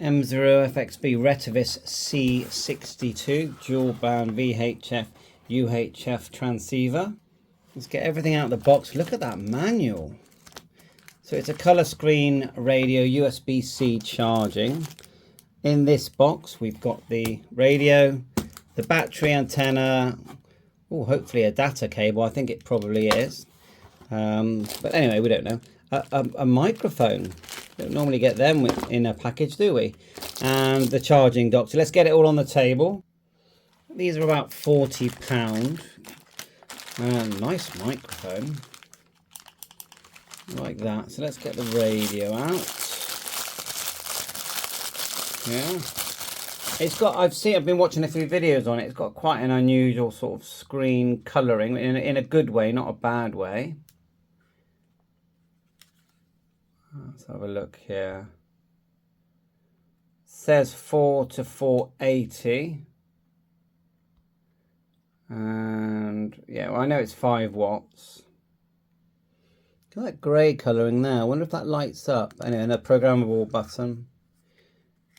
M0FXB Retevis C62 dual band VHF UHF transceiver. Let's get everything out of the box. Look at that manual. So it's a color screen radio, USB-C charging. In this box we've got the radio, the battery, antenna, oh, hopefully a data cable. I think it probably is, but anyway, we don't know. A microphone. Don't normally get them in a package, do we? And the charging dock. So let's get it all on the table. These are about £40. Nice microphone, like that. So let's get the radio out. Yeah, it's got. I've been watching a few videos on it. It's got quite an unusual sort of screen colouring in a good way, not a bad way. Let's have a look here. It says 4 to 480. And yeah, well, I know it's 5 watts. Look at that grey colouring there. I wonder if that lights up. Anyway, and a programmable button.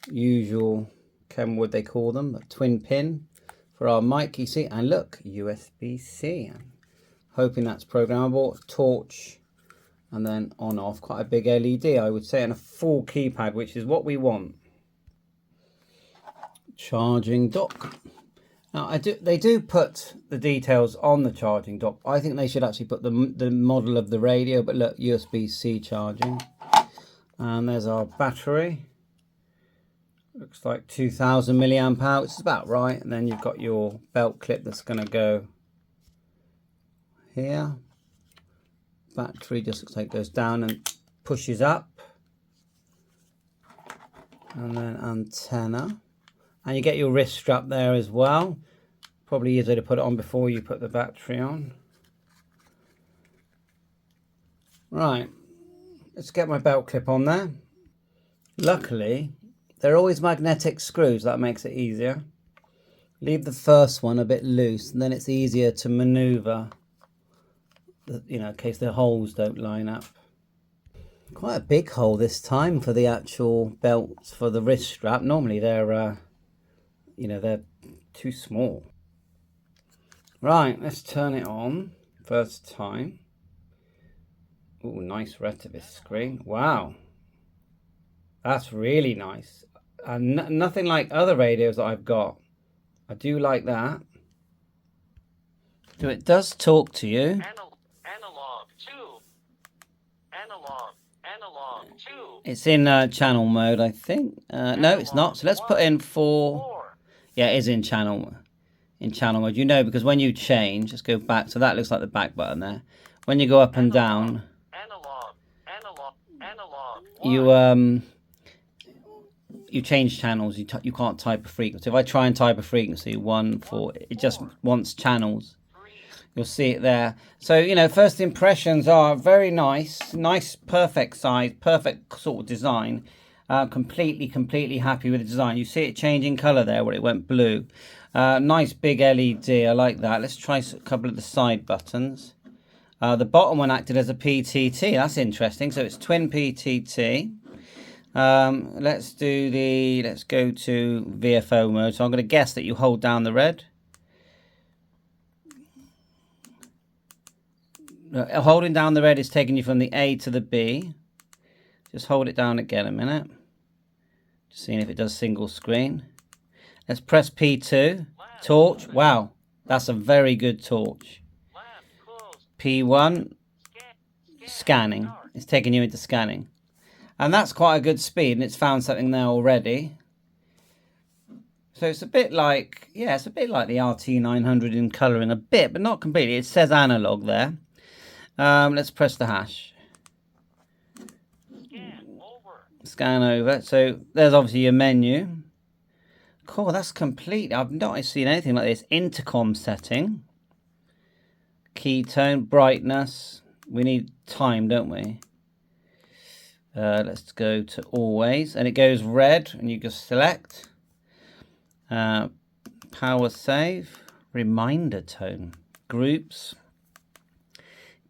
Usual Kenwood they call them. A twin pin for our mic, you see. And look, USB-C. I'm hoping that's programmable. Torch. And then on off, quite a big LED, I would say, and a full keypad, which is what we want. Charging dock. Now, they do put the details on the charging dock. I think they should actually put the model of the radio, but look, USB-C charging. And there's our battery. Looks like 2000 milliamp hour, which is about right. And then you've got your belt clip that's going to go here. Battery just looks like it goes down and pushes up. And then antenna. And you get your wrist strap there as well. Probably easier to put it on before you put the battery on. Right, let's get my belt clip on there. Luckily, they're always magnetic screws. That makes it easier. Leave the first one a bit loose, and then it's easier to maneuver. You know, in case the holes don't line up. Quite a big hole this time for the actual belts for the wrist strap. Normally they're, you know, they're too small. Right, let's turn it on. First time. Oh, nice Retevis screen. Wow, that's really nice. And nothing like other radios that I've got. I do like that. So it does talk to you. Analog 2. It's in channel mode, I think. No, it's not. So let's put in 4. Yeah, it is in channel mode. You know, because when you change, let's go back. So that looks like the back button there. When you go up and down, you change channels. You can't type a frequency. If I try and type a frequency 1, 4, it just wants channels. You'll see it there. So, you know, first impressions are very nice. Nice, perfect size, perfect sort of design. Completely happy with the design. You see it changing colour there where it went blue. Nice big LED. I like that. Let's try a couple of the side buttons. The bottom one acted as a PTT. That's interesting. So it's twin PTT. Let's go to VFO mode. So I'm going to guess that you hold down the red. Holding down the red is taking you from the A to the B. Just hold it down again a minute. Just seeing if it does single screen. Let's press P2. Torch. Wow, that's a very good torch. P1. Scanning. It's taking you into scanning. And that's quite a good speed, and it's found something there already. So it's a bit like, yeah, it's a bit like the RT900 in colouring a bit, but not completely. It says analog there. Let's press the hash. Scan over. So there's obviously your menu. Cool, that's complete. I've not seen anything like this. Intercom setting. Key tone, brightness. We need time, don't we? Let's go to always. And it goes red, and you just select. Power save. Reminder tone. Groups.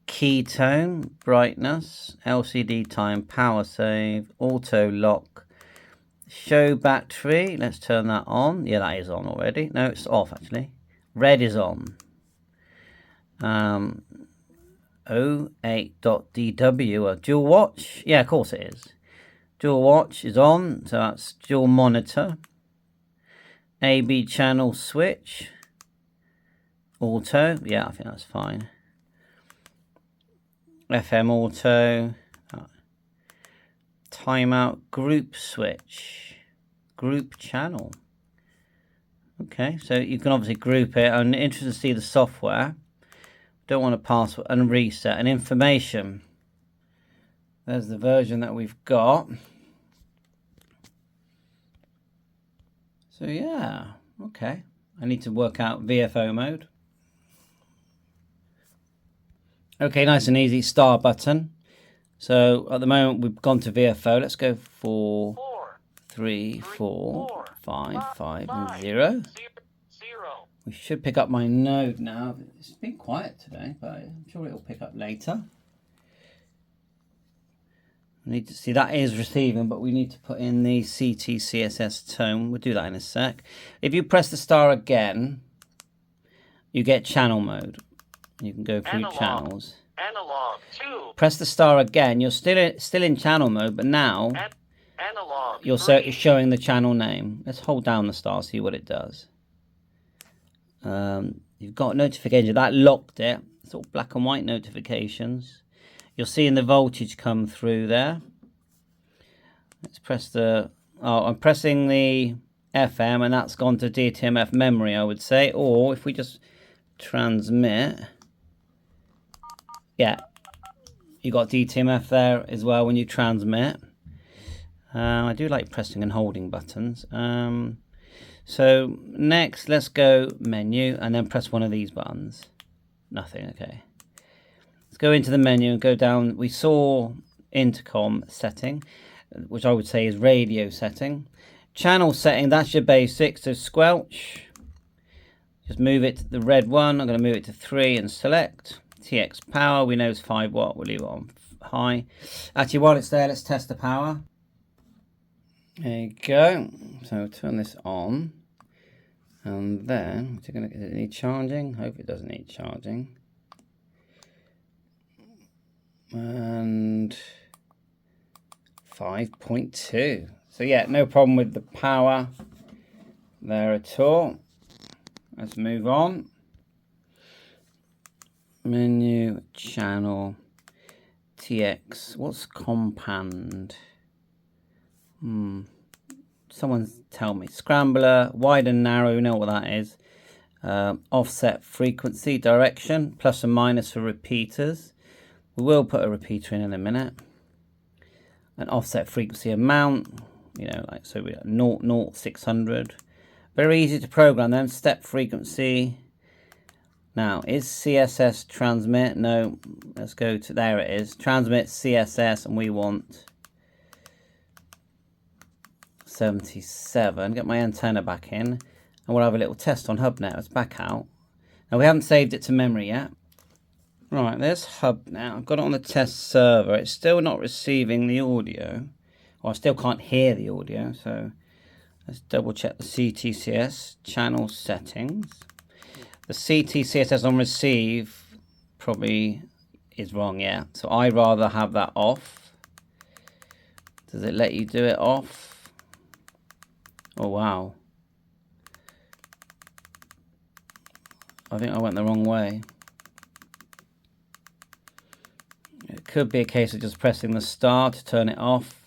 Key tone, brightness, LCD time, power save, auto lock, Show battery, let's turn that on. Yeah, that is on already. No, it's off actually. Red is on. 08.dw, a dual watch. Yeah, of course it is. Dual watch is on, so that's dual monitor. AB channel switch. Auto, yeah, I think that's fine. FM auto. Timeout group switch. Group channel. Okay, so you can obviously group it. I'm interested to see the software. Don't want to password and reset. And information. There's the version that we've got. So yeah, okay. I need to work out VFO mode. Okay, nice and easy. Star button. So at the moment we've gone to VFO. Let's go for 3, 4, 5, 5, and 0. We should pick up my node now. It's been quiet today, but I'm sure it'll pick up later. We need to see that is receiving, but we need to put in the CT CSS tone. We'll do that in a sec. If you press the star again, you get channel mode. You can go through channels. Analog 2. Press the star again. You're still in channel mode, but now you're showing the channel name. Let's hold down the star, see what it does. You've got notification that locked it. It's all black and white notifications. You're seeing the voltage come through there. Let's press the. Oh, I'm pressing the FM, and that's gone to DTMF memory, I would say. Or if we just transmit, yeah, you got DTMF there as well when you transmit. I do like pressing and holding buttons. So next, let's go menu and then press one of these buttons. Nothing, okay. Let's go into the menu and go down. We saw intercom setting, which I would say is radio setting. Channel setting, that's your basic, so squelch. Just move it to the red one. I'm going to move it to 3 and select. TX power, we know it's 5 watt, we'll leave it on high. Actually, while it's there, let's test the power. There you go. So turn this on, and then does it need charging? Hope it doesn't need charging. And 5.2. So yeah, no problem with the power there at all. Let's move on. Menu, channel, TX. What's compand? Someone tell me. Scrambler, wide and narrow, you know what that is. Offset frequency, direction, plus and minus for repeaters. We will put a repeater in a minute. An offset frequency amount, you know, like so we got 0, 600. Very easy to program them. Step frequency. Now, is CSS transmit? No, let's go to, there it is. Transmit CSS, and we want 77. Get my antenna back in, and we'll have a little test on HubNet. Let's back out. Now, we haven't saved it to memory yet. Right, there's Hub now. I've got it on the test server. It's still not receiving the audio. Or I still can't hear the audio, so let's double check the CTCS channel settings. The CTCSS on receive probably is wrong, yeah. So I'd rather have that off. Does it let you do it off? Oh, wow. I think I went the wrong way. It could be a case of just pressing the star to turn it off.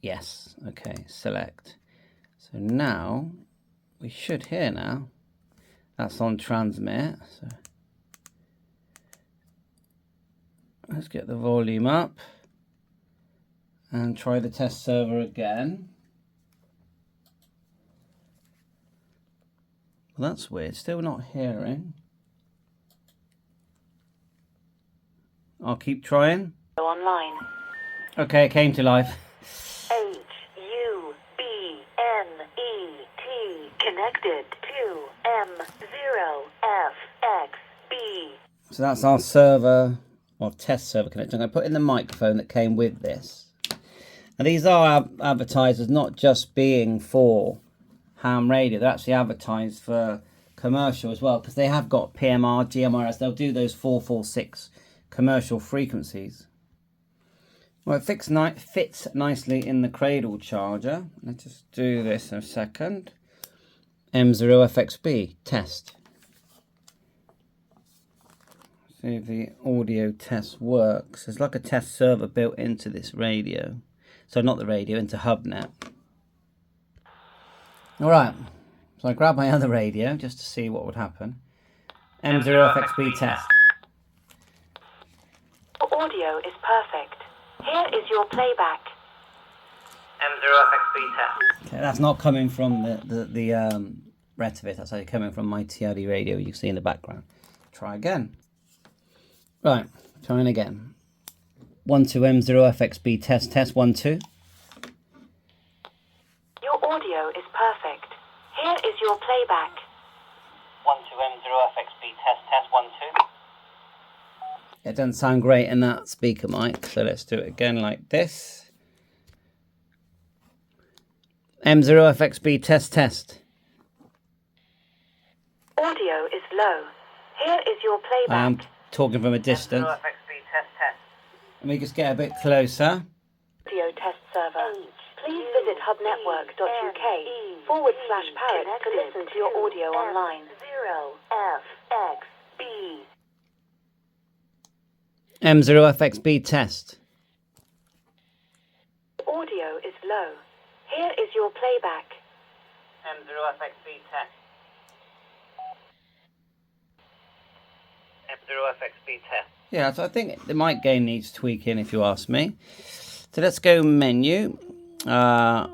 Yes, okay, select. So now, we should hear now. That's on transmit. So let's get the volume up and try the test server again. Well, that's weird, still not hearing. I'll keep trying. Go online. Okay, it came to life. HUBNET connected to M0FXB. So that's our server, or test server connection. I'm going to put in the microphone that came with this. And these are advertised as not just being for ham radio. They're actually advertised for commercial as well, because they have got PMR, GMRS. They'll do those 446 commercial frequencies. Well, it fits nicely in the cradle charger. Let's just do this in a second. M0FXB test. See if the audio test works. There's like a test server built into this radio. So not the radio, into HubNet. Alright, so I grab my other radio just to see what would happen. M0FXB test. Audio is perfect. Here is your playback. M0FXB test. Okay, that's not coming from the Retevis, that's actually coming from my TRD radio you see in the background. Try again. Right, trying again. 1 2 M0FXB test 1 2. Your audio is perfect. Here is your playback. 1 2 M0FXB test 1 2. It doesn't sound great in that speaker mic, so let's do it again like this. M0FXB test. Audio is low. Here is your playback. I'm talking from a distance. M0FXB test. Let me just get a bit closer. Audio test server. Please visit hubnetwork.uk/parrot to listen to your audio online. 0FXB. M0FXB test. Audio is low. Here is your playback. M0FXB test. M0FXB test. Yeah, so I think the mic gain needs tweaking if you ask me. So let's go menu. Let's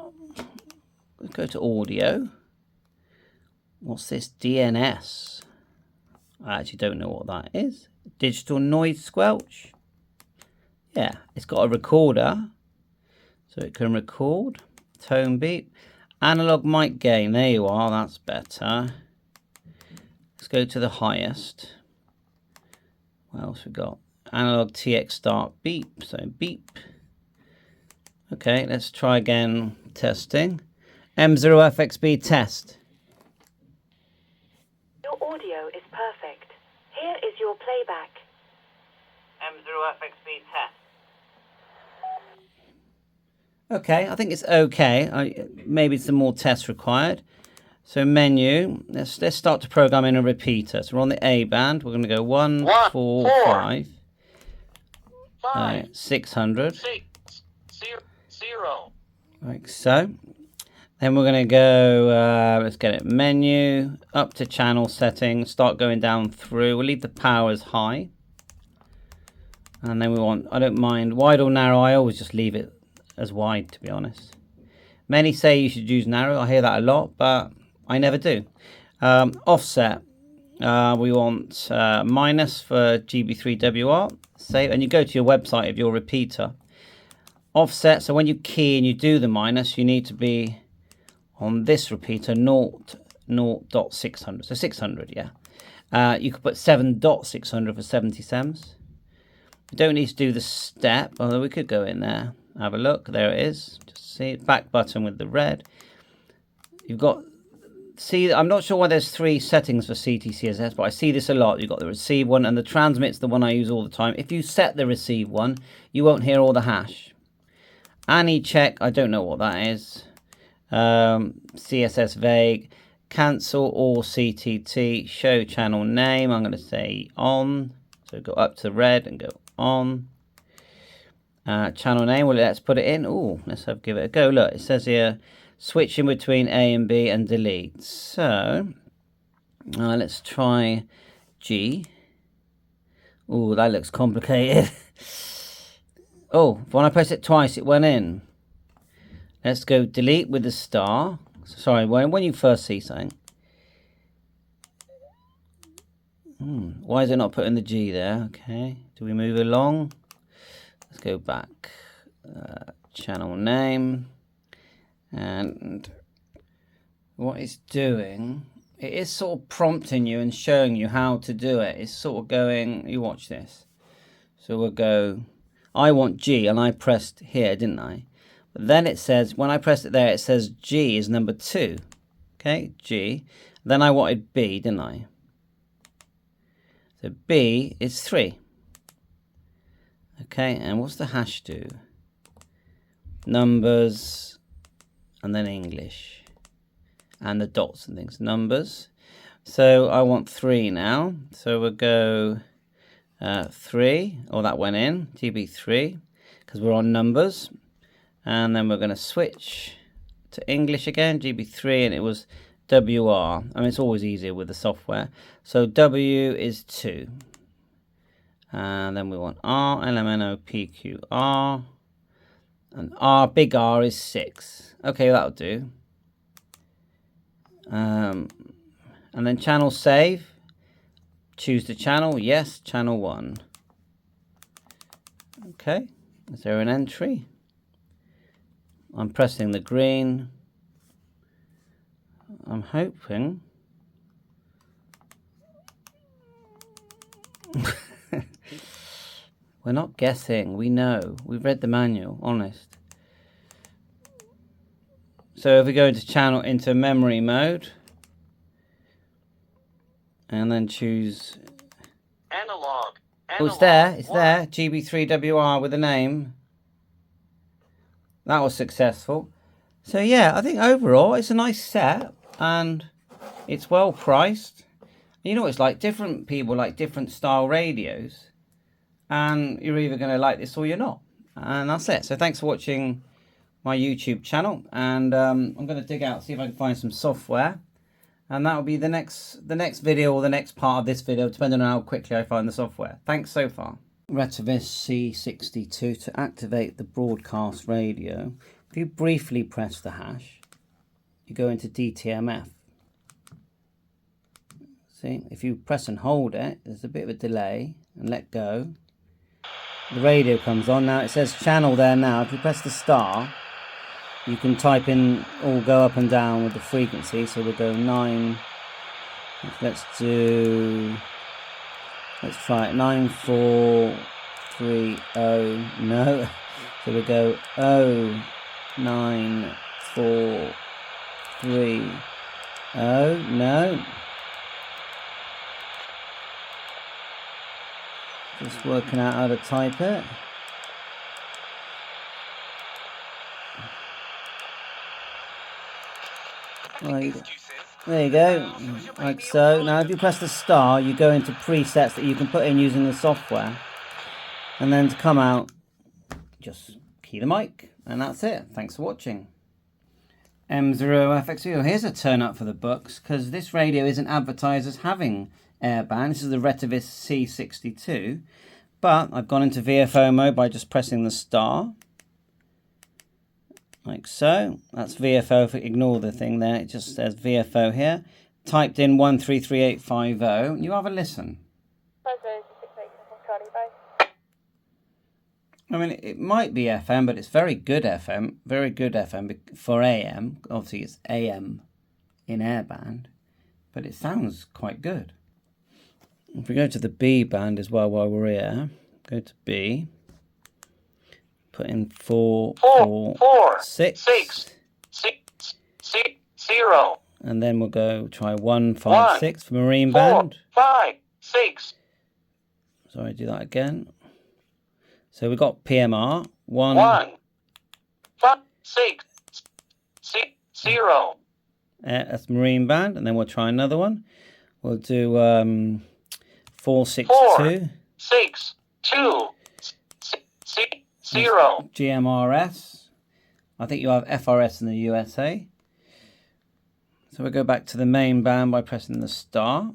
go to audio. What's this? DNS. I actually don't know what that is. Digital noise squelch. Yeah, it's got a recorder, so it can record. Tone beep. Analog mic gain. There you are. That's better. Let's go to the highest. What else we got? Analog TX start beep. So beep. Okay, let's try again. Testing. M0FXB test. Your audio is perfect. Here is your playback. M0FXB test. Okay, I think it's okay. Maybe some more tests required. So menu, let's start to program in a repeater. So we're on the A band. We're going to go 1 4 5 600. 6 0. Like so. Then we're going to go, let's get it, menu, up to channel settings, start going down through. We'll leave the power as high. And then we want, I don't mind, wide or narrow, I always just leave it as wide, to be honest. Many say you should use narrow, I hear that a lot, but I never do. Offset, we want minus for GB3WR, save, and you go to your website of your repeater. Offset, so when you key and you do the minus, you need to be on this repeater 0.600, so 600, yeah. You could put 7.600 for 70 sems. We don't need to do the step, although we could go in there. Have a look, there it is. Just see it, back button with the red. You've got, see, I'm not sure why there's 3 settings for CTCSS, but I see this a lot. You've got the receive one, and the transmit's the one I use all the time. If you set the receive one, you won't hear all the hash. Any check, I don't know what that is. CSS vague, cancel all CTT, show channel name, I'm going to say on, so go up to red and go on. Channel name, well, let's put it in. Oh, let's give it a go. Look, it says here switch in between A and B and delete. So let's try G. Oh, that looks complicated. Oh, when I press it twice it went in. Let's go delete with the star. Sorry, when you first see something. Why is it not putting the G there? Okay, do we move along? Let's go back. Channel name. And what it's doing, it is sort of prompting you and showing you how to do it. It's sort of going, you watch this. So we'll go, I want G, and I pressed here, didn't I? But Then it says, when I press it there, it says G is number 2. Okay, G. Then I wanted B, didn't I? So B is 3. Okay, and what's the hash do? Numbers, and then English. And the dots and things. Numbers. So I want 3 now. So we'll go 3. Oh, that went in. GB3. Because we're on numbers. And then we're going to switch to English again, GB3, and it was WR. I mean, it's always easier with the software. So W is 2. And then we want R, LMNOPQR. And R, big R is 6. Okay, that'll do. And then channel save. Choose the channel. Yes, channel 1. Okay, is there an entry? I'm pressing the green. I'm hoping. We're not guessing. We know. We've read the manual. Honest. So if we go into memory mode, and then choose. Analog. Oh, it's there. It's there. GB3WR with a name. That was successful. So yeah, I think overall it's a nice set and it's well priced. You know what it's like, different people like different style radios and you're either going to like this or you're not. And that's it. So thanks for watching my YouTube channel, and I'm going to dig out, see if I can find some software, and that will be the next video or the next part of this video, depending on how quickly I find the software. Thanks so far. Retevis C62 to activate the broadcast radio. If you briefly press the hash, you go into DTMF. See, if you press and hold it, there's a bit of a delay, and let go. The radio comes on. Now it says channel there now. If you press the star, you can type in or go up and down with the frequency. So we'll go 9. Let's try it. 9430. No. So we'll go 09430. No. Just working out how to type it. There you go, like so. Now if you press the star, you go into presets that you can put in using the software. And then to come out, just key the mic, and that's it. Thanks for watching. M0FXU. Here's a turn up for the books, because this radio isn't advertised as having Airband. This is the Retevis C62. But I've gone into VFO mode by just pressing the star. Like so. That's VFO. If we ignore the thing there, it just says VFO here. Typed in 133850. You have a listen. I mean, it might be FM, but it's very good FM. Very good FM for AM. Obviously, it's AM in Airband. But it sounds quite good. If we go to the B band as well while we're here, go to B, put in 446, 0, and then we'll go try 156 for marine band. 5 6. Sorry, do that again. So we've got PMR 1 5 6 0. That's marine band, and then we'll try another one. We'll do 462 6 2 0. GMRS. I think you have FRS in the USA. So we'll go back to the main band by pressing the star.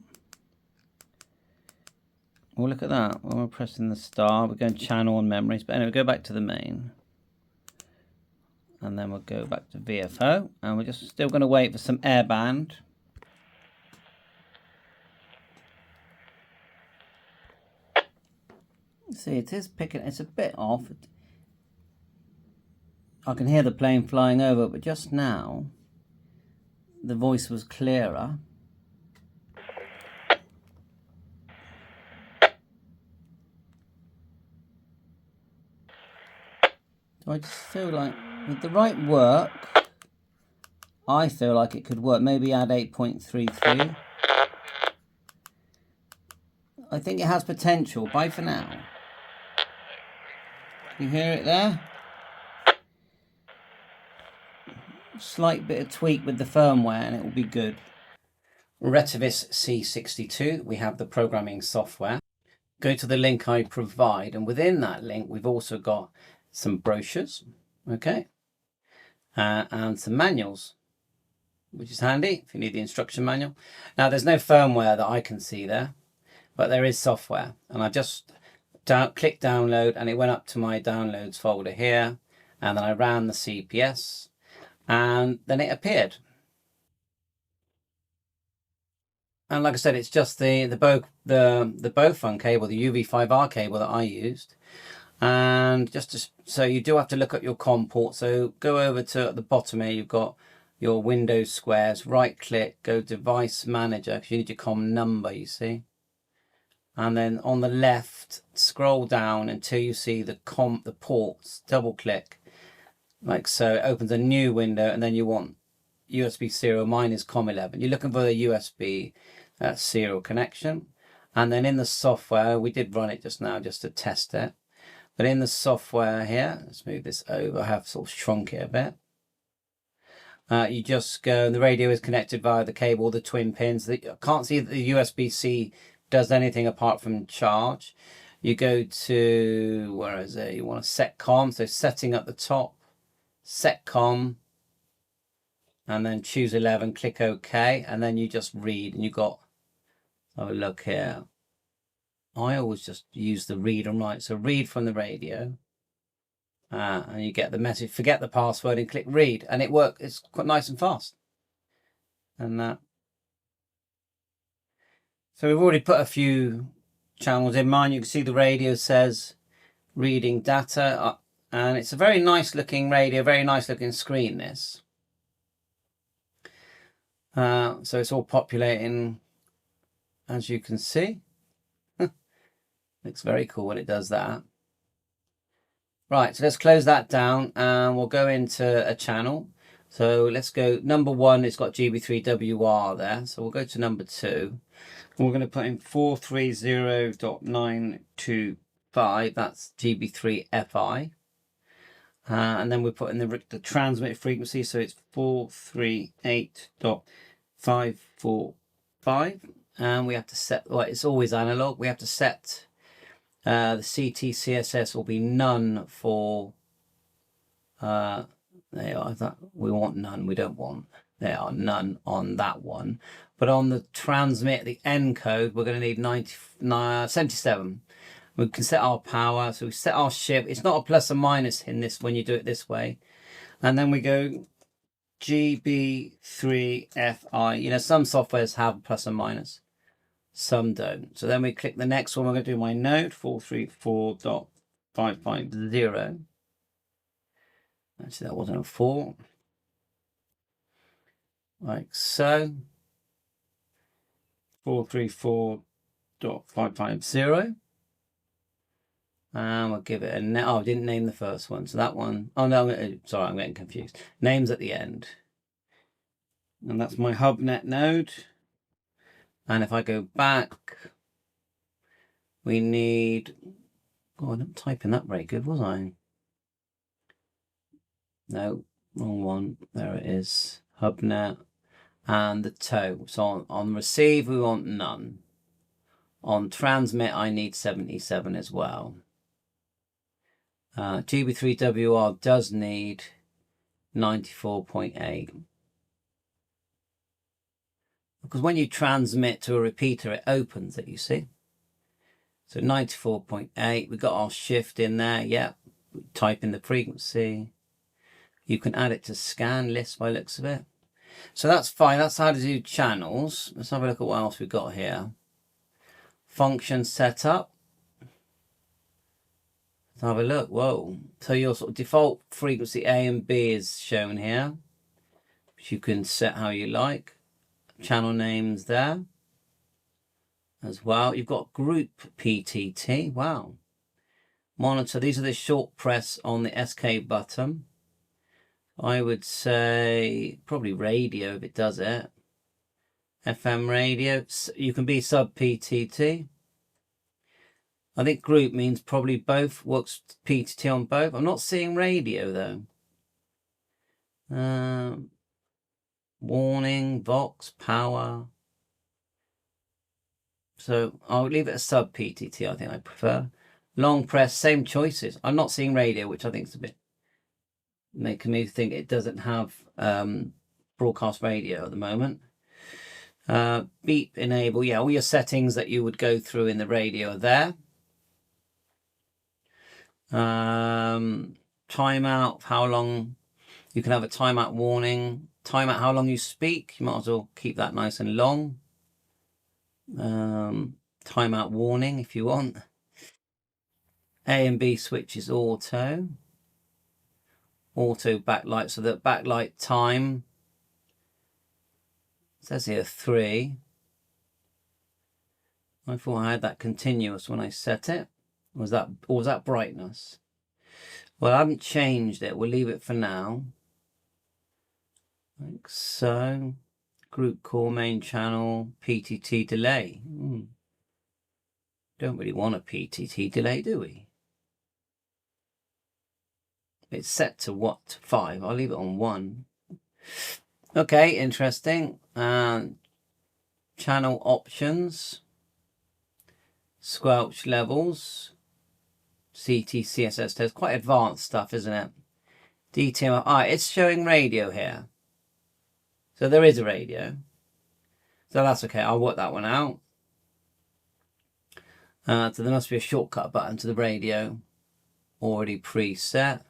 Oh, look at that. When we're pressing the star, we're going channel and memories. But anyway, go back to the main. And then we'll go back to VFO. And we're just still going to wait for some Airband. See, it is picking, it's a bit off. I can hear the plane flying over, but just now, the voice was clearer. So I just feel like with the right work, I feel like it could work. Maybe add 8.33. I think it has potential. Bye for now. You hear it there? Slight bit of tweak with the firmware and it will be good. Retevis C62, we have the programming software. Go to the link I provide, and within that link we've also got some brochures, okay, and some manuals, which is handy if you need the instruction manual. Now there's no firmware that I can see there, but there is software, and I just clicked download and it went up to my downloads folder here, and then I ran the CPS and then it appeared. And like I said, it's just the Bofun cable, the UV5R cable that I used. And so you do have to look at your COM port. So go over to at the bottom here, you've got your Windows squares, right click, go device manager, because you need your COM number, you see. And then on the left, scroll down until you see the ports, double click, like so. It opens a new window, and then you want USB serial. Mine is COM11. You're looking for the USB serial connection. And then in the software, we did run it just now just to test it. But in the software here, let's move this over. I have sort of shrunk it a bit. You just go, and the radio is connected via the cable, the twin pins. I can't see that the USB-C does anything apart from charge. You go to, where is it? You want to set COM, so setting at the top, set COM, and then choose 11, click OK, and then you just read, and you got, have a look here. I always just use the read and write, so read from the radio. And you get the message, forget the password and click read, and it works. It's quite nice and fast. And so we've already put a few channels in mine. You can see the radio says reading data, and it's a very nice looking radio, very nice looking screen, this. So it's all populating, as you can see. Looks very cool when it does that. Right, so let's close that down and we'll go into a channel. So let's go, number 1, it's got GB3WR there. So we'll go to number 2. We're going to put in 430.925, that's GB3FI. And then we put in the transmit frequency, so it's 438.545. And we have to set, well, it's always analog, we have to set the CT CSS will be none for there you are, that we want none, we don't want, there are none on that one. But on the transmit, the encode, we're going to need 77. We can set our power, so we set our shift. It's not a plus or minus in this when you do it this way. And then we go GB3FI. You know, some softwares have plus or minus, some don't. So then we click the next one. We're going to do my node 434.550. Actually, that wasn't a 4. Like so. 434.550. And we'll give it a name. Oh, I didn't name the first one. So that one. Oh, no, sorry, I'm getting confused. Names at the end. And that's my HubNet node. And if I go back, we need, oh, I didn't type in that very good, was I? No, wrong one. There it is. HubNet and the toe. So on receive, we want none. On transmit, I need 77 as well. GB3WR does need 94.8. Because when you transmit to a repeater, it opens it, you see. So 94.8, we got our shift in there, yep. Type in the frequency. You can add it to scan list by looks of it. So that's fine, that's how to do channels. Let's have a look at what else we've got here. Function setup. Let's have a look, whoa. So your sort of default frequency A and B is shown here, which you can set how you like. Channel names there as well. You've got group PTT, wow. Monitor, these are the short press on the SK button. I would say probably radio if it does it. FM radio. You can be sub PTT. I think group means probably both. Works PTT on both. I'm not seeing radio though. Warning, Vox, power. So I'll leave it as sub PTT. I think I prefer. Long press, same choices. I'm not seeing radio, which I think is a bit making me think it doesn't have broadcast radio at the moment. Beep enable, yeah, all your settings that you would go through in the radio are there. Timeout, how long you can have a timeout warning. Timeout, how long you speak. You might as well keep that nice and long. Timeout warning if you want. A and B switches auto. Auto backlight, so that backlight time, it says here 3. I thought I had that continuous when I set it. Or was that brightness? Well, I haven't changed it. We'll leave it for now. Like so. Group call, main channel, PTT delay. Don't really want a PTT delay, do we? It's set to what? 5. I'll leave it on 1. Okay, interesting. Channel options. Squelch levels. CT, CSS test. Quite advanced stuff, isn't it? DTM. It's showing radio here. So there is a radio. So that's okay. I'll work that one out. So there must be a shortcut button to the radio. Already preset.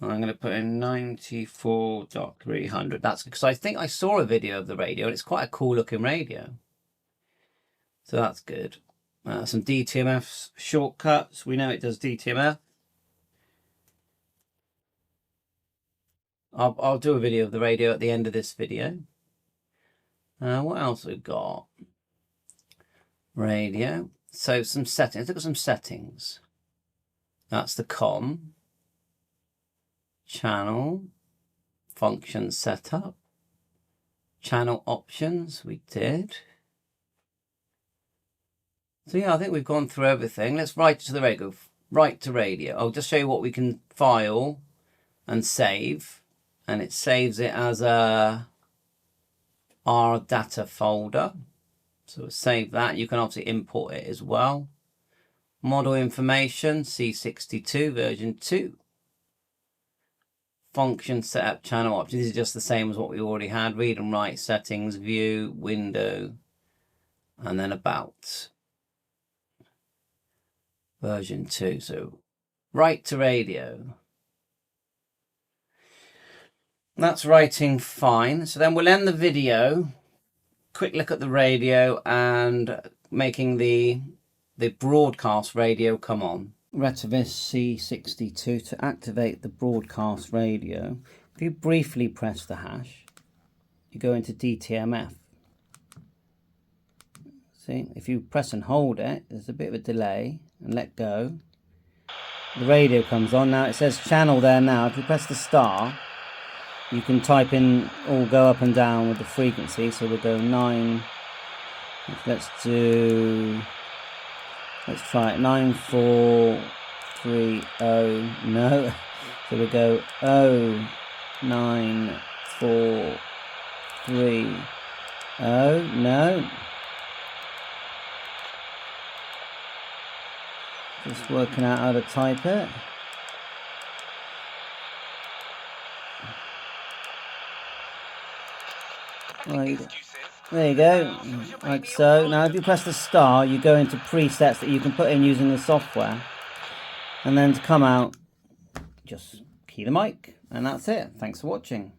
I'm going to put in 94.300. That's because I think I saw a video of the radio and it's quite a cool looking radio. So that's good. Some DTMF shortcuts. We know it does DTMF. I'll do a video of the radio at the end of this video. What else we've got? Radio. So some settings. Look at some settings. That's the COM. Channel. Function setup. Channel options. We did. So yeah, I think we've gone through everything. Let's write to the radio. Write to radio. I'll just show you what we can file and save. And it saves it as a R data folder. So save that. You can obviously import it as well. Model information, C62 version 2. Function setup, channel options. These are just the same as what we already had. Read and write, settings, view, window, and then about. Version 2. So write to radio. That's writing fine. So then we'll end the video. Quick look at the radio and making the broadcast radio come on. Retevis C62 to activate the broadcast radio. If you briefly press the hash, you go into DTMF. See, if you press and hold it, there's a bit of a delay, and let go. The radio comes on. Now it says channel there now. If you press the star, you can type in or go up and down with the frequency. So we'll go 9. Let's try it. 9430. No. So we'll go 09430. No. Just working out how to type it. There you go, like so. Now if you press the star, you go into presets that you can put in using the software. And then to come out, just key the mic. And that's it. Thanks for watching.